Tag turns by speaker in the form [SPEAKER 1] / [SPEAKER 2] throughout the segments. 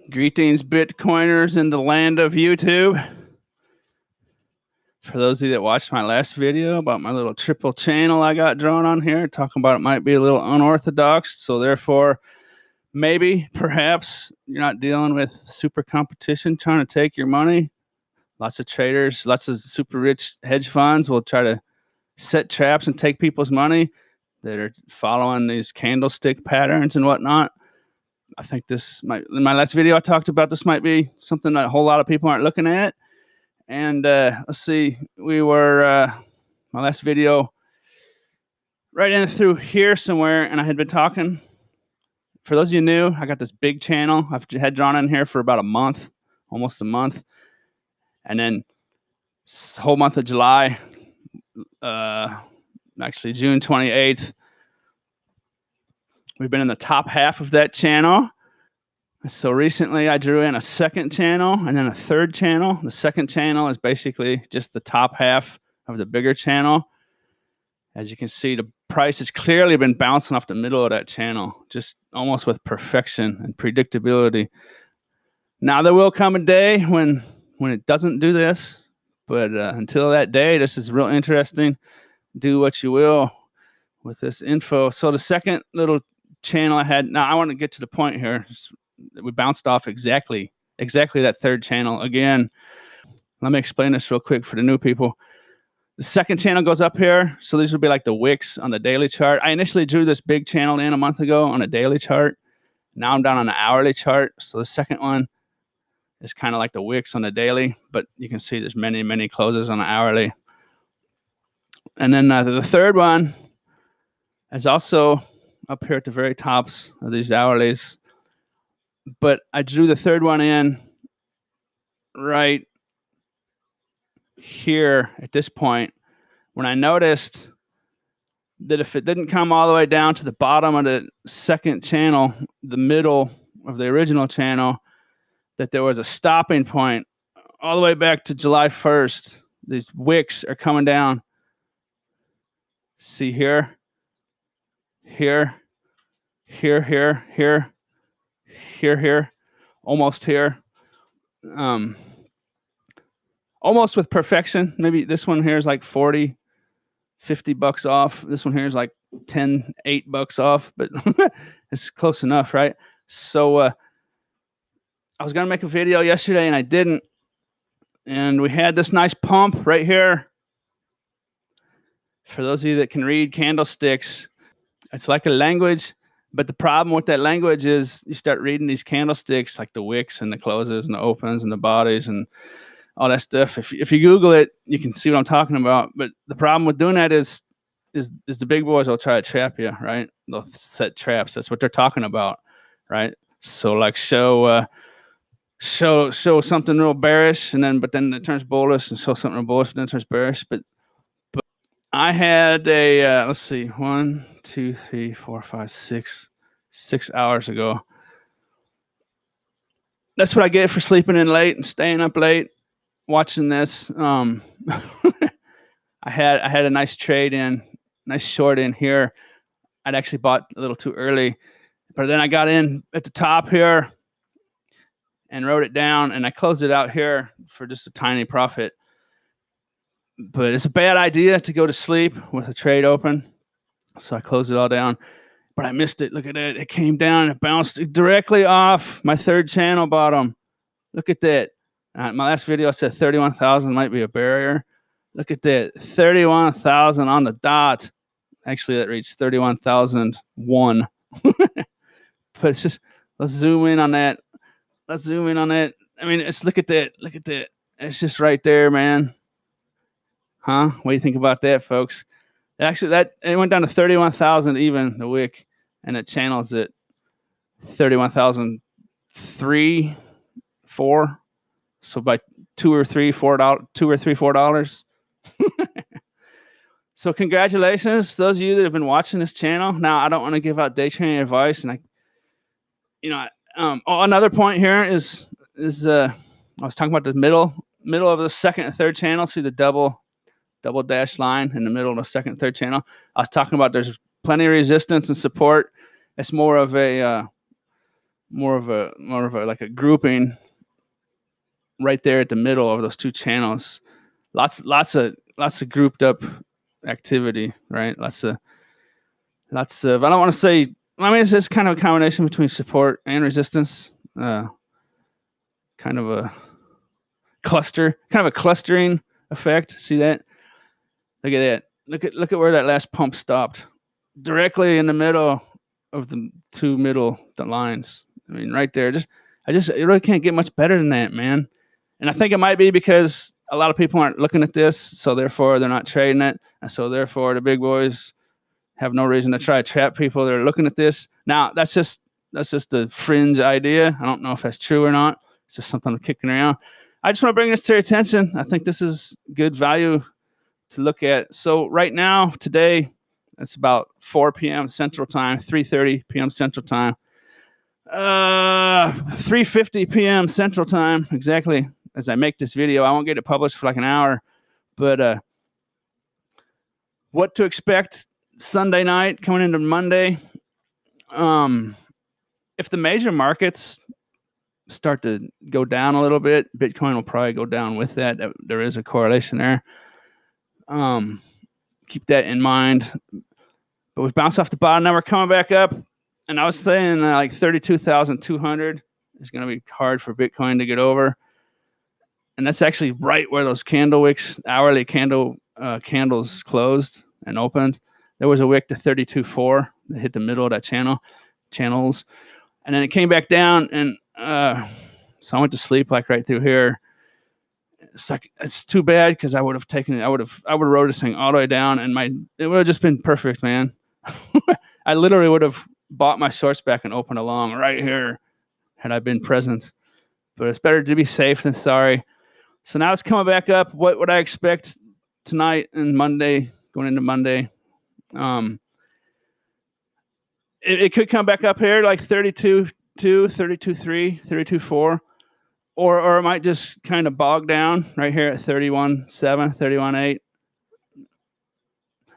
[SPEAKER 1] Greetings, Bitcoiners in the land of YouTube. For those of you that watched my last video about my little triple channel I got drawn on here, talking about it might be a little unorthodox, so therefore maybe, perhaps, you're not dealing with super competition trying to take your money. Lots of traders, lots of super rich hedge funds will try to set traps and take people's money that are following these candlestick patterns and whatnot. I think this might, in my last video I talked about, this might be something that a whole lot of people aren't looking at. And let's see, we were, my last video, right in through here somewhere, and I had been talking. For those of you new, I got this big channel I've had drawn in here for about a month, almost a month. And then this whole month of July, actually June 28th, we've been in the top half of that channel. So recently I drew in a second channel and then a third channel. The second channel is basically just the top half of the bigger channel. As you can see, the price has clearly been bouncing off the middle of that channel, just almost with perfection and predictability. Now there will come a day when it doesn't do this, but until that day, this is real interesting. Do what you will with this info. So the second little channel I had, now I want to get to the point here. We bounced off exactly that third channel again. Let me explain this real quick for the new people. The second channel goes up here, so these would be like the wicks on the daily chart. I initially drew this big channel in a month ago on a daily chart. Now I'm down on an hourly chart, so the second one is kind of like the wicks on the daily, but you can see there's many closes on the hourly. And then the third one is also up here at the very tops of these hourlies. But I drew the third one in right here at this point when I noticed that if it didn't come all the way down to the bottom of the second channel, the middle of the original channel, that there was a stopping point all the way back to July 1st. These wicks are coming down. See here, here, here, here, here, here, almost here. Almost with perfection. Maybe this one here is like 40, 50 bucks off. This one here is like 10, 8 bucks off, but it's close enough, right? So I was going to make a video yesterday and I didn't. And we had this nice pump right here. For those of you that can read candlesticks, it's like a language, but the problem with that language is you start reading these candlesticks, like the wicks and the closes and the opens and the bodies and all that stuff. If you Google it, you can see what I'm talking about. But the problem with doing that is the big boys will try to trap you, right? They'll set traps. That's what they're talking about, right? So like show something real bearish, but then it turns bullish, and show something real bullish, but then it turns bearish. But I had a let's see, 1, 2, 3, 4, 5, 6 hours ago. That's what I get for sleeping in late and staying up late watching this. I had a nice trade in, nice short in here. I'd actually bought a little too early, but then I got in at the top here and wrote it down, and I closed it out here for just a tiny profit. But it's a bad idea to go to sleep with a trade open. So I closed it all down, but I missed it. Look at that. It came down. It bounced directly off my third channel bottom. Look at that. My last video I said 31,000 might be a barrier. Look at that. 31,000 on the dot. Actually, that reached 31,001. But it's just, let's zoom in on that. Let's zoom in on that. I mean, look at that. Look at that. It's just right there, man. Huh? What do you think about that, folks? Actually, it went down to 31,000 even, the wick, and it channels at 31,003, 4. So by $2 or $4. So congratulations, those of you that have been watching this channel. Now, I don't want to give out day trading advice, and another point here is I was talking about the middle of the second and third channel. See the double dash line in the middle of the second and third channel. I was talking about there's plenty of resistance and support. It's more of a more of a like a grouping right there at the middle of those two channels. Lots of grouped up activity, right? Lots of I don't want to say. I mean, it's just kind of a combination between support and resistance. Kind of a clustering effect. See that? Look at that. Look at where that last pump stopped. Directly in the middle of the two middle lines. I mean, right there. I really can't get much better than that, man. And I think it might be because a lot of people aren't looking at this, so therefore they're not trading it, and so therefore the big boys have no reason to try to trap people that are looking at this. Now, that's just a fringe idea. I don't know if that's true or not. It's just something I'm kicking around. I just want to bring this to your attention. I think this is good value to look at. So right now, today, it's about 4 p.m. Central Time, 3:30 p.m. Central Time, 3:50 p.m. Central Time, exactly as I make this video. I won't get it published for like an hour, but what to expect Sunday night coming into Monday. If the major markets start to go down a little bit, Bitcoin will probably go down with that. There is a correlation there. Keep that in mind. But we've bounced off the bottom. Now we're coming back up. And I was saying like 32,200 is going to be hard for Bitcoin to get over. And that's actually right where those candle wicks, hourly candles closed and opened. There was a wick to 32.4 that hit the middle of that channels. And then it came back down. And so I went to sleep like right through here. It's too bad because I would have rode this thing all the way down, and it would have just been perfect, man. I literally would have bought my shorts back and opened along right here had I been present. But it's better to be safe than sorry. So now it's coming back up. What would I expect tonight and Monday, going into Monday? It could come back up here like 32.2, 32.3, 32.4. Or it might just kind of bog down right here at 31.7, 31.8.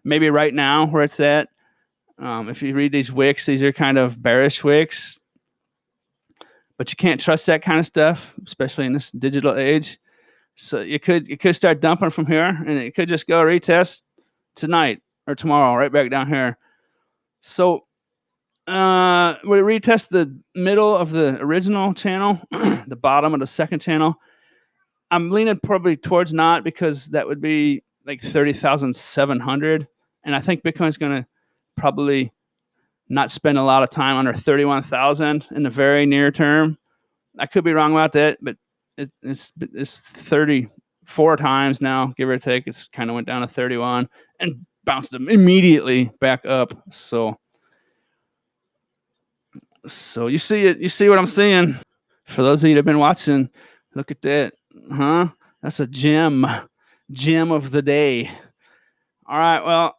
[SPEAKER 1] Maybe right now where it's at. If you read these wicks, these are kind of bearish wicks. But you can't trust that kind of stuff, especially in this digital age. So it could start dumping from here, and it could just go retest tonight or tomorrow, right back down here. So we retest the middle of the original channel, the bottom of the second channel. I'm leaning probably towards not, because that would be like 30,700. And I think Bitcoin's going to probably not spend a lot of time under 31,000 in the very near term. I could be wrong about that, but it's 34 times now, give or take. It's kind of went down to 31 and bounced immediately back up. So you see it. You see what I'm seeing. For those of you that have been watching, look at that. That's a gem of the day. All right.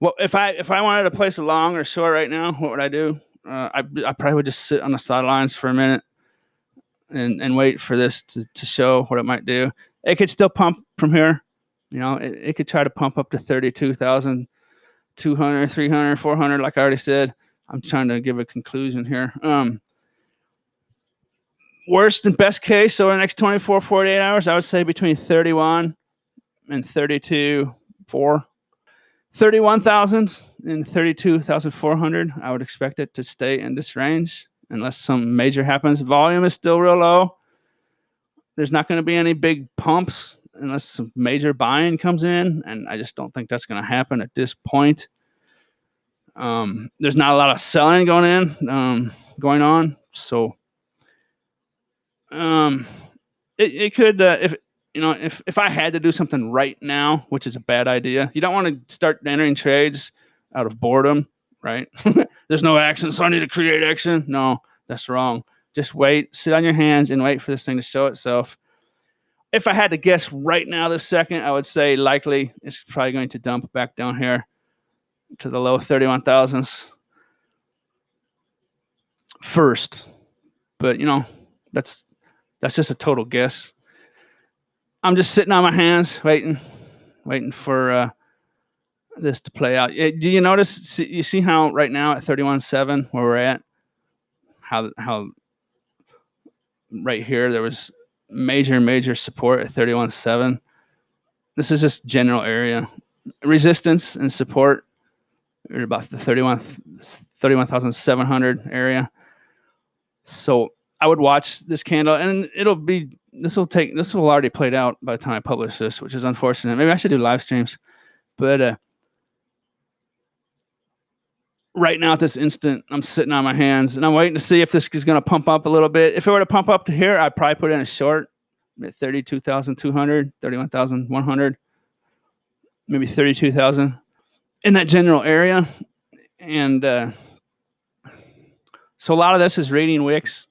[SPEAKER 1] Well, if I wanted to place a long or short right now, what would I do? I probably would just sit on the sidelines for a minute and wait for this to show what it might do. It could still pump from here. It could try to pump up to 32,200, 300, 400, like I already said. I'm trying to give a conclusion here. Worst and best case, so in the next 24, 48 hours, I would say between 31 and 32.4. 31,000 and 32,400. I would expect it to stay in this range unless some major happens. Volume is still real low. There's not going to be any big pumps unless some major buying comes in, and I just don't think that's going to happen at this point. There's not a lot of selling going on, so it could if I had to do something right now, which is a bad idea. You don't want to start entering trades out of boredom, right? There's no action, so I need to create action. No, that's wrong. Just wait, sit on your hands and wait for this thing to show itself. If I had to guess right now this second, I would say likely it's probably going to dump back down here to the low 31,000s first. But, that's just a total guess. I'm just sitting on my hands, waiting for this to play out. Do you notice? You see how right now at 31.7 where we're at, how right here there was major support at 31.7. This is just general area. Resistance and support are about the 31,700 area. So I would watch this candle, and this will already played out by the time I publish this, which is unfortunate. Maybe I should do live streams, but right now at this instant, I'm sitting on my hands and I'm waiting to see if this is going to pump up a little bit. If it were to pump up to here, I'd probably put in a short at 32,200, 31,100, maybe 32,000 in that general area. And so a lot of this is reading wicks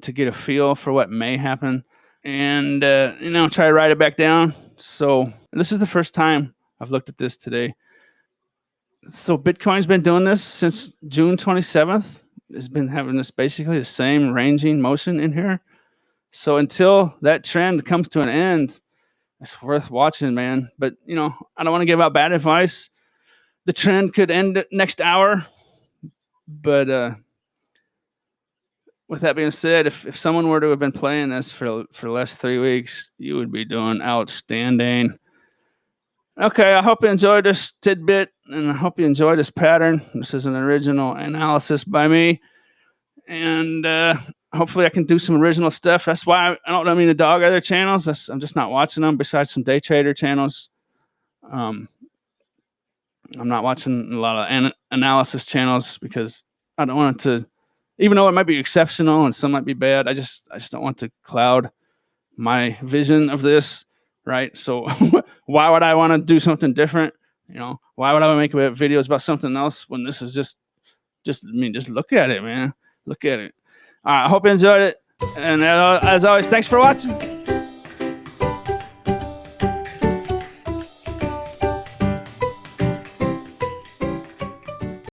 [SPEAKER 1] to get a feel for what may happen, and try to write it back down. So this is the first time I've looked at this today. So Bitcoin's been doing this since June 27th. It's been having this basically the same ranging motion in here. So until that trend comes to an end, it's worth watching, man. But I don't want to give out bad advice. The trend could end next hour, but with that being said, if someone were to have been playing this for the last 3 weeks, you would be doing outstanding. Okay, I hope you enjoyed this tidbit, and I hope you enjoyed this pattern. This is an original analysis by me, and hopefully I can do some original stuff. That's why I don't mean to dog other channels. I'm just not watching them, besides some day trader channels. I'm not watching a lot of analysis channels because I don't want it to, even though it might be exceptional and some might be bad, I just don't want to cloud my vision of this, right? So why would I want to do something different? Why would I make videos about something else when this is just look at it, man. Look at it. All right, I hope you enjoyed it. And as always, thanks for watching.